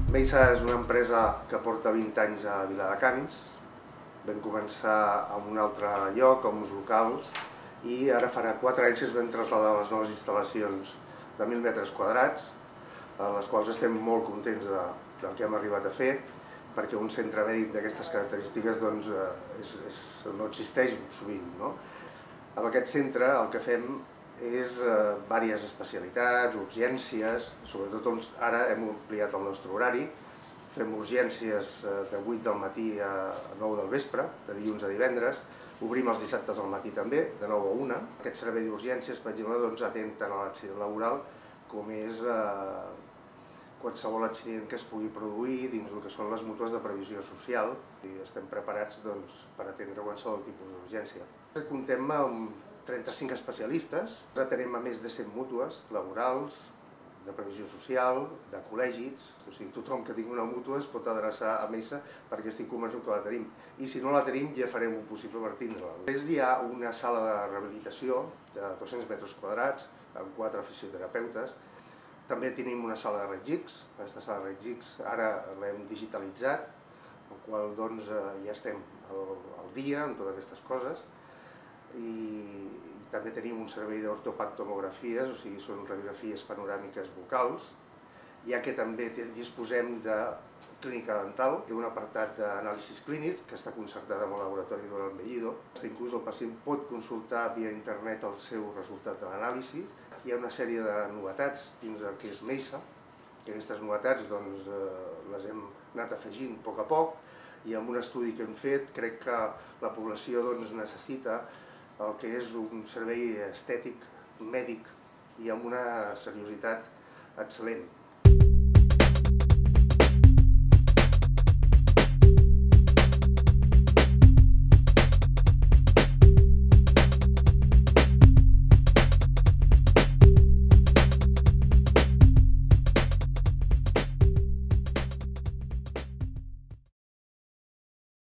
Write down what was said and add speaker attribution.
Speaker 1: Meisa és una empresa que porta 20 anys a Viladecans. Vam començar en un altre lloc, amb uns locals, i ara farà 4 anys que es vam traslladar a les noves instal·lacions de 1.000 metres quadrats, a les quals estem molt contents del que hem arribat a fer, perquè un centre mèdic d'aquestes característiques no existeix sovint. Amb aquest centre el que fem és diverses especialitats, urgències, sobretot ara hem ampliat el nostre horari, fem urgències de 8 del matí a 9 del vespre, de dilluns a divendres, obrim els dissabtes al matí també, de 9 a 1. Aquest servei d'urgències, per exemple, atén tant a l'accident laboral com és qualsevol accident que es pugui produir dins el que són les mútues de previsió social, i estem preparats per atendre qualsevol tipus d'urgència. Comptem amb 35 especialistes, atenem a més de 100 mútues laborals, de previsió social, de col·legis, o sigui, tothom que tingui una mútua es pot adreçar a Meisa perquè estic convençut que la tenim. I si no la tenim, ja farem un possible per tindre-la. Després hi ha una sala de rehabilitació de 200 metres quadrats, amb 4 fisioterapeutes. També tenim una sala de Regics. Aquesta sala de Regics ara l'hem digitalitzat, amb la qual ja estem al dia amb totes aquestes coses. I també tenim un servei d'ortopantomografies, o sigui, són radiografies panoràmiques bucals, ja que també disposem de clínica dental, d'un apartat d'anàlisis clínic que està concertat amb el laboratori de l'Embellido. Inclús el pacient pot consultar via internet el seu resultat de l'anàlisi. Hi ha una sèrie de novetats dins del que és Meisa, i aquestes novetats les hem anat afegint a poc, i amb un estudi que hem fet crec que la població necessita el que és un servei estètic, mèdic, i amb una seriositat excel·lent.